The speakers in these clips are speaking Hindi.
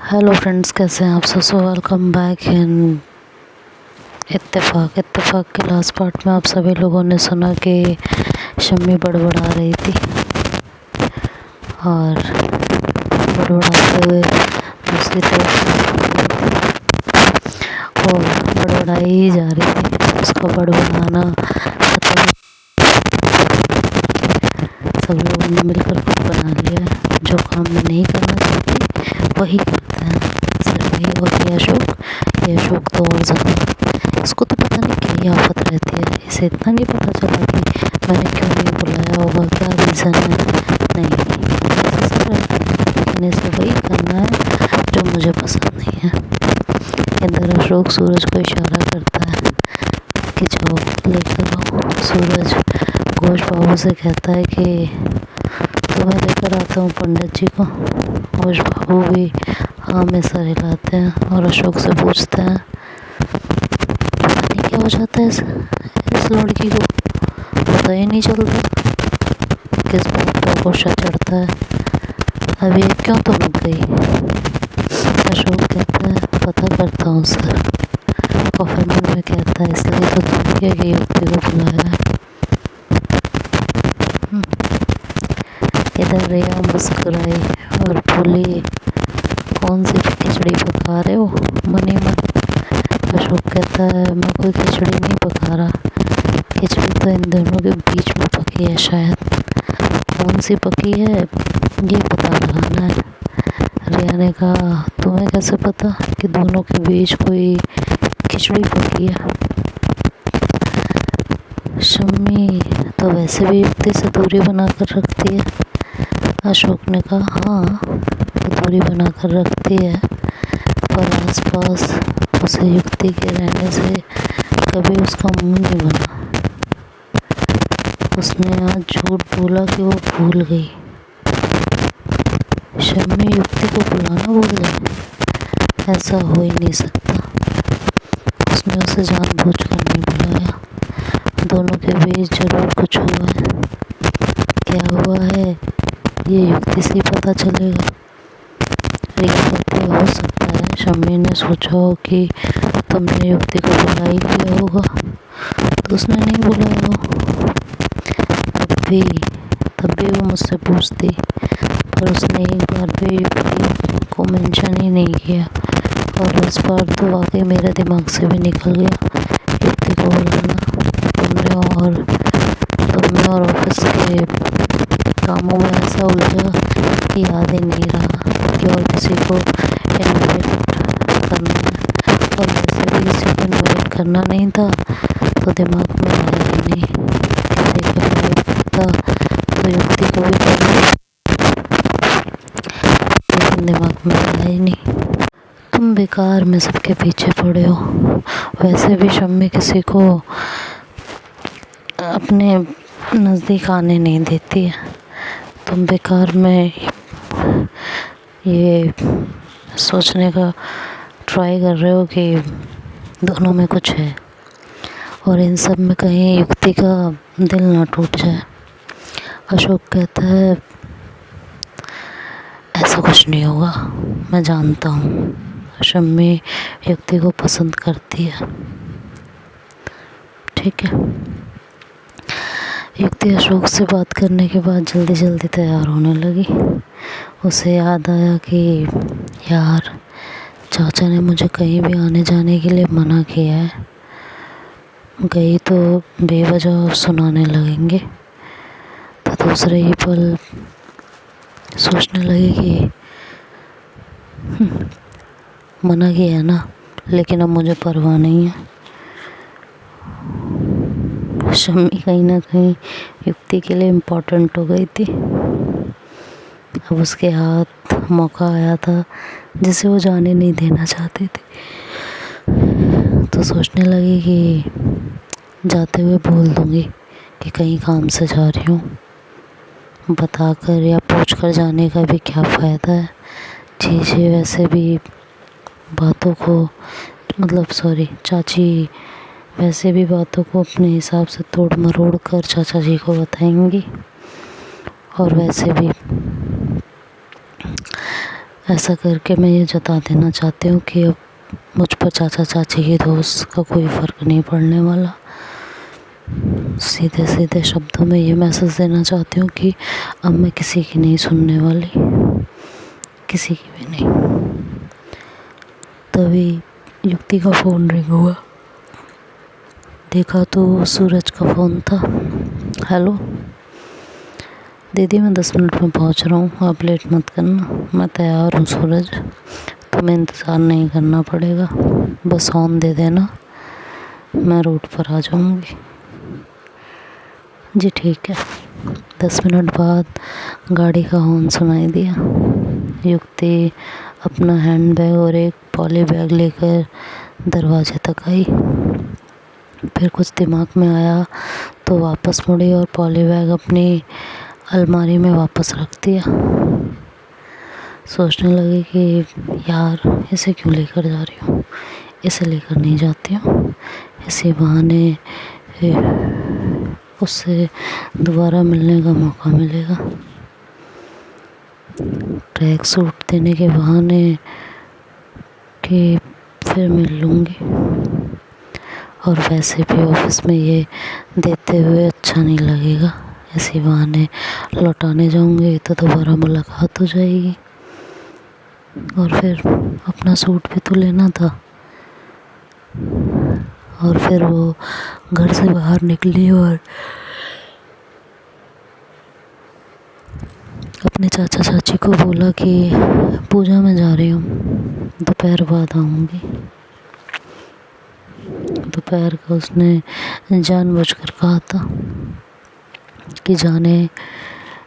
हेलो फ्रेंड्स, कैसे हैं आप सब? सो वेलकम बैक इन इत्तेफाक के लास्ट पार्ट में आप सभी लोगों ने सुना कि शम्मी बड़बड़ा रही थी और बड़बड़ाते हुए दूसरी तरफ वो बड़बड़ाई ही जा रही थी। उसका बड़बड़ाना खत्म। सब लोगों ने मिलकर कुछ बना लिया है। जो काम में नहीं करना चाहती वही करते हैं, सिर्फ वही। और ये अशोक तो और ज़्यादा, इसको तो पता नहीं क्या आफत रहती है। इसे इतना नहीं पता चला कि मैंने क्यों नहीं बुलाया होगा, क्या रीज़न है। नहीं, लेकिन इसे वही करना है जो मुझे पसंद नहीं है। इधर अशोक सूरज को इशारा करता है कि जाओ लेकर आओ। सूरज घोष बाबू से कहता है कि तो मैं लेकर आता हूँ पंडित जी को। घोष बाबू भी हाँ में सर हिलाते हैं और अशोक से पूछते हैं पता नहीं क्या हो जाता है इस लड़की को, पता ही नहीं चलता किस बात का गुस्सा चढ़ता है। अभी क्यों तुम रुक गई? अशोक कहता है पता करता हूँ सर। और फिर मन में कहता है इसलिए तो तुमने की युक्ति को बुलाया है। इधर रिया मुस्कुराई और बोली कौन सी खिचड़ी पका रहे हो मनी मन? अशोक कहता है मैं कोई खिचड़ी नहीं पका रहा, खिचड़ी तो इन दोनों के बीच में पकी है शायद। कौन सी पकी है ये पता लगाना है। रिया ने कहा तुम्हें कैसे पता कि दोनों के बीच कोई खिचड़ी पकी है? शम्मी तो वैसे भी युक्ति से दूरी बनाकर रखती है। अशोक ने कहा हाँ, वो दूरी बनाकर रखती है, पर आसपास उसे युक्ति के रहने से कभी उसका मुंह नहीं बना। उसने आज झूठ बोला कि वो भूल गई। शम्मी युक्ति को बुलाना भूल गई? ऐसा हो ही नहीं सकता। उसने उसे जानबूझकर नहीं बुलाया। दोनों के बीच जरूर कुछ हुआ है। क्या हुआ है ये युक्ति से पता चलेगा। हो सकता है शम्मी ने सोचा हो कि तुमने युक्ति को बुला ही लिया होगा, तो उसने नहीं बुलाया हो। तब भी वो मुझसे पूछती, पर उसने एक बार भी युक्ति को मेंशन ही नहीं किया। और इस बार तो वाकई मेरे दिमाग से भी निकल गया युक्ति को बुलाना। तुमने और ऑफिस के कामों में ऐसा उलझा कि याद ही नहीं रहा कि और किसी को इन्वाइट करना है। और वैसे भी किसी को इन्वाइट करना नहीं था तो दिमाग में आया ही नहीं। तो युक्ति को भी करना, लेकिन दिमाग में आया ही नहीं। तुम बेकार में सबके पीछे पड़े हो। वैसे भी शम्मी किसी को अपने नज़दीक आने नहीं देती है। तुम बेकार में ये सोचने का ट्राई कर रहे हो कि दोनों में कुछ है और इन सब में कहीं युक्ति का दिल ना टूट जाए। अशोक कहता है ऐसा कुछ नहीं होगा, मैं जानता हूँ शम्मी युक्ति को पसंद करती है। ठीक है। युक्ति अशोक से बात करने के बाद जल्दी जल्दी तैयार होने लगी। उसे याद आया कि यार चाचा ने मुझे कहीं भी आने जाने के लिए मना किया है, गई तो बेवजह सुनाने लगेंगे। तो दूसरे ही पल सोचने लगे कि मना किया है ना, लेकिन अब मुझे परवाह नहीं है। शम्मी कहीं ना कहीं युक्ति के लिए इम्पोर्टेंट हो गई थी। अब उसके हाथ मौका आया था जिसे वो जाने नहीं देना चाहती थी। तो सोचने लगी कि जाते हुए बोल दूँगी कि कहीं काम से जा रही हूँ। बताकर या पूछकर जाने का भी क्या फ़ायदा है। चीज़ें वैसे भी बातों को चाची वैसे भी बातों को अपने हिसाब से तोड़ मरोड़ कर चाचा जी को बताएंगी। और वैसे भी ऐसा करके मैं ये जता देना चाहती हूँ कि अब मुझ पर चाचा चाची की दोस्त का कोई फ़र्क नहीं पड़ने वाला। सीधे सीधे शब्दों में ये मैसेज देना चाहती हूँ कि अब मैं किसी की नहीं सुनने वाली, किसी की भी नहीं। तभी युक्ति का फ़ोन रिंग हुआ। देखा तो सूरज का फ़ोन था। हेलो दीदी, मैं 10 मिनट में पहुंच रहा हूँ, आप लेट मत करना। मैं तैयार हूँ सूरज, तुम्हें इंतज़ार नहीं करना पड़ेगा, बस हॉर्न दे देना, मैं रूट पर आ जाऊँगी। जी ठीक है। 10 मिनट बाद गाड़ी का हॉर्न सुनाई दिया। युक्ति अपना हैंड बैग और एक पॉली बैग लेकर दरवाजे तक आई। फिर कुछ दिमाग में आया तो वापस मुड़ी और पॉली बैग अपनी अलमारी में वापस रख दिया। सोचने लगी कि यार इसे क्यों लेकर जा रही हूँ, इसे लेकर नहीं जाती हूँ, इसी बहाने उससे दोबारा मिलने का मौका मिलेगा। ट्रैक सूट देने के बहाने कि फिर मिल लूँगी, और वैसे भी ऑफिस में ये देते हुए अच्छा नहीं लगेगा, इसी बहाने लौटाने जाऊँगी तो दोबारा मुलाकात हो जाएगी। और फिर अपना सूट भी तो लेना था। और फिर वो घर से बाहर निकली और अपने चाचा चाची को बोला कि पूजा में जा रही हूँ, दोपहर बाद आऊँगी। दोपहर का उसने जानबूझकर कहा था कि जाने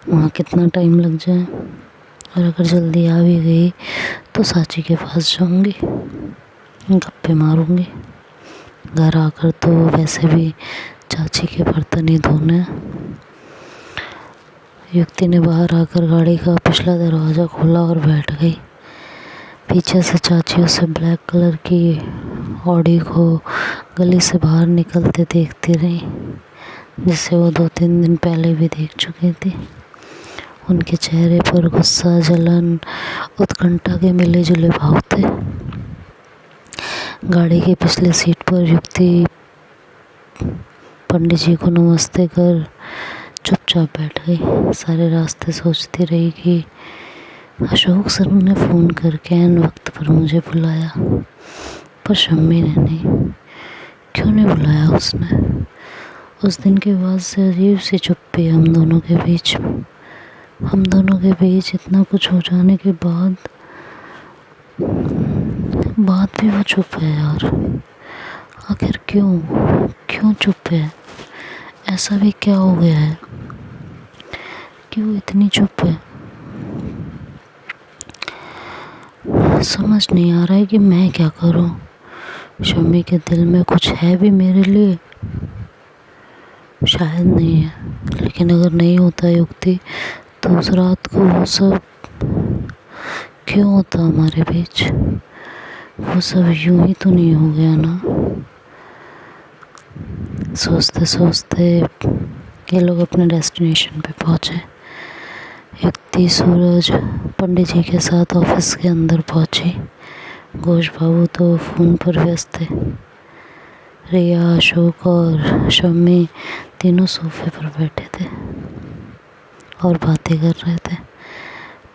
वहाँ कितना टाइम लग जाए, और अगर जल्दी आ भी गई तो साची के पास जाऊँगी, गप्पे मारूँगी। घर आकर तो वैसे भी चाची के बर्तन ही धोने हैं। युक्ति ने बाहर आकर गाड़ी का पिछला दरवाज़ा खोला और बैठ गई। पीछे से चाची उसे ब्लैक कलर की ऑडी को गली से बाहर निकलते देखती रही, जिसे वो 2-3 दिन पहले भी देख चुकी थी। उनके चेहरे पर गुस्सा, जलन, उत्कंठा के मिले जुले भाव थे। गाड़ी की पिछली सीट पर युक्ति पंडित जी को नमस्ते कर चुपचाप बैठ गई। सारे रास्ते सोचती रही कि अशोक सर ने फ़ोन करके ऐन वक्त पर मुझे बुलाया, पर शम्मी ने नहीं। क्यों नहीं बुलाया उसने? उस दिन के बाद से अजीब सी चुप्पी हम दोनों के बीच। हम दोनों के बीच इतना कुछ हो जाने के बाद भी वो चुप है यार। आखिर क्यों चुप है? ऐसा भी क्या हो गया है कि वो इतनी चुप है? समझ नहीं आ रहा है कि मैं क्या करूं। शम्मी के दिल में कुछ है भी मेरे लिए? शायद नहीं है, लेकिन अगर नहीं होता युक्ति तो उस रात को वो सब क्यों होता हमारे बीच? वो सब यूं ही तो नहीं हो गया ना। सोचते सोचते ये लोग अपने डेस्टिनेशन पे पहुँचे। युक्ति सूरज पंडित जी के साथ ऑफिस के अंदर पहुंची। घोष बाबू तो फ़ोन पर व्यस्त थे। रिया, अशोक और शम्मी तीनों सोफे पर बैठे थे और बातें कर रहे थे।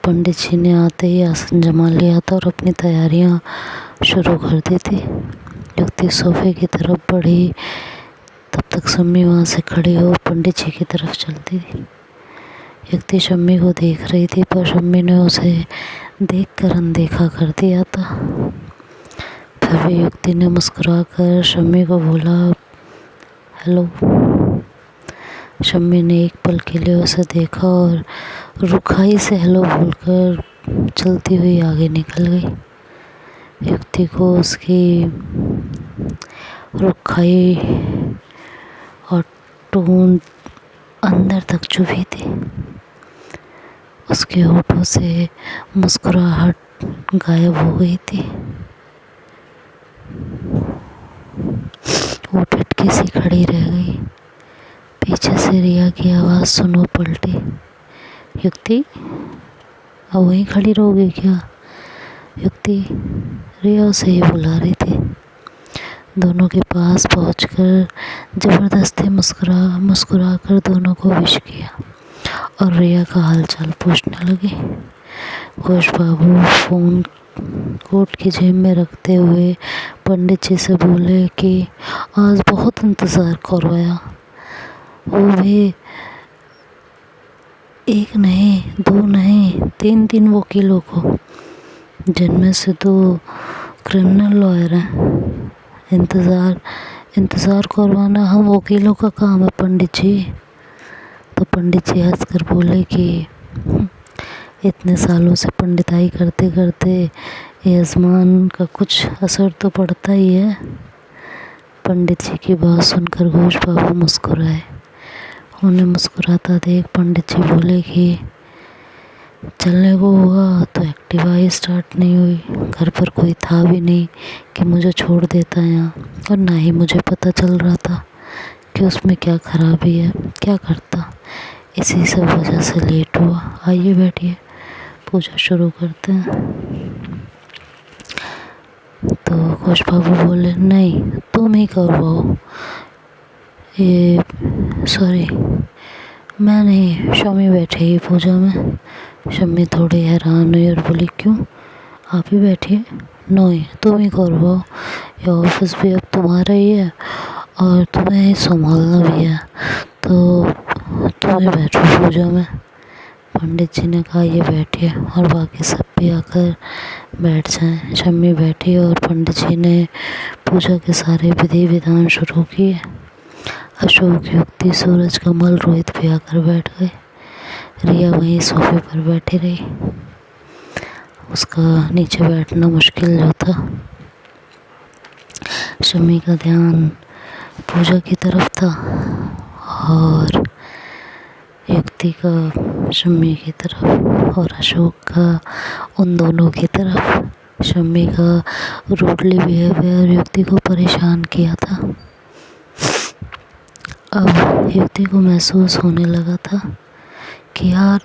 पंडित जी ने आते ही आसन जमा लिया था और अपनी तैयारियां शुरू कर दी थी। युक्ति सोफे की तरफ बढ़ी, तब तक शम्मी वहाँ से खड़ी हो पंडित जी की तरफ चलती थी। युक्ति शम्मी को देख रही थी, पर शम्मी ने उसे देखकर अनदेखा कर दिया था। फिर भी युक्ति ने मुस्कुराकर शम्मी को बोला, हेलो। शम्मी ने एक पल के लिए उसे देखा और रुखाई से हेलो बोलकर चलती हुई आगे निकल गई। युक्ति को उसकी रुखाई और टोन अंदर तक चुभी थी। उसके होठों से मुस्कुराहट गायब हो गई थी। वो टटकी सी खड़ी रह गई। पीछे से रिया की आवाज़ सुनो पलटी, युक्ति अब वहीं खड़ी रहोगी क्या? युक्ति रिया उसे ही बुला रही थी। दोनों के पास पहुंचकर ज़बरदस्ती मुस्कुरा कर दोनों को विश किया और रिया का हालचाल पूछने लगी। घोष बाबू फ़ोन कोट की जेब में रखते हुए पंडित जी से बोले कि आज बहुत इंतज़ार करवाया, वो भी एक नहीं, दो नहीं, तीन वकीलों को, जिनमें से 2 क्रिमिनल लॉयर हैं। इंतज़ार करवाना हम वकीलों का काम है पंडित जी। तो पंडित जी हंसकर बोले कि इतने सालों से पंडिताई करते करते यजमान का कुछ असर तो पड़ता ही है। पंडित जी की बात सुनकर घोष बाबू मुस्कुराए। उन्हें मुस्कुराता देख पंडित जी बोले कि चलने को हुआ तो एक्टिवा ही स्टार्ट नहीं हुई। घर पर कोई था भी नहीं कि मुझे छोड़ देता यहाँ, और ना ही मुझे पता चल रहा था कि उसमें क्या खराबी है, क्या करता। इसी सब वजह से लेट हुआ। आइए बैठिए, पूजा शुरू करते हैं। तो घोष बाबू बोले नहीं, तुम ही करवाओ। ये सॉरी, मैं नहीं, शम्मी बैठेगी पूजा में। शम्मी थोड़ी हैरान हुई और बोली क्यों, आप ही बैठिए। नहीं, तुम ही करवाओ, ये ऑफिस भी अब तुम्हारा ही है और तुम्हें ही संभालना भी है, तो तुम ही बैठो पूजा में। पंडित जी ने कहा ये बैठिए, और बाकी सब भी आकर बैठ जाएं। शम्मी बैठी और पंडित जी ने पूजा के सारे विधि विधान शुरू किए। अशोक, युक्ति, सूरज, कमल, रोहित भी आकर बैठ गए। रिया वहीं सोफे पर बैठी रही। उसका नीचे बैठना मुश्किल जो था। शम्मी का ध्यान पूजा की तरफ था और युक्ति का शम्मी की तरफ, और अशोक का उन दोनों की तरफ। शम्मी का रूडली बिहेवियर युक्ति को परेशान किया था। अब युक्ति को महसूस होने लगा था कि यार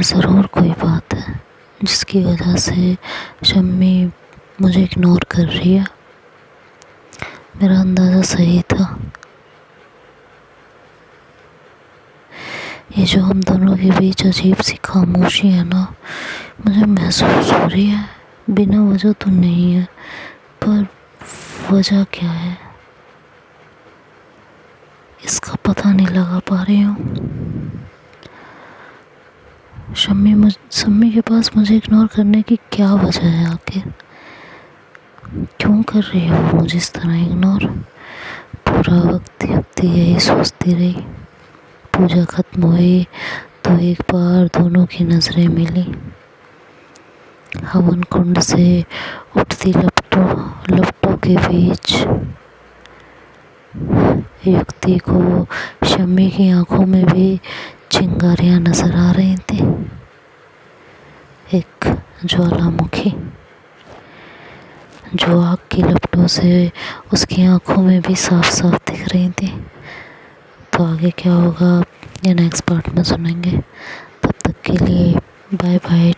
ज़रूर कोई बात है जिसकी वजह से शम्मी मुझे इग्नोर कर रही है। मेरा अंदाज़ा सही था। ये जो हम दोनों के बीच अजीब सी खामोशी है ना, मुझे महसूस हो रही है। बिना वजह तो नहीं है, पर वजह क्या है इसका पता नहीं लगा पा रही हूँ। शम्मी के पास मुझे इग्नोर करने की क्या वजह है आखिर? क्यों कर रही हो मुझे इस तरह इग्नोर? पूरा वक्त युक्ति यही सोचती रही। पूजा खत्म हुई तो एक बार दोनों की नज़रें मिली। हवन कुंड से उठती लपटों के बीच युक्ति को शम्मी की आंखों में भी चिंगारियां नजर आ रही थी। एक ज्वालामुखी जो आग की लपटों से उसकी आंखों में भी साफ साफ दिख रही थी। तो आगे क्या होगा ये नेक्स्ट पार्ट में सुनेंगे। तब तक के लिए बाय बाय।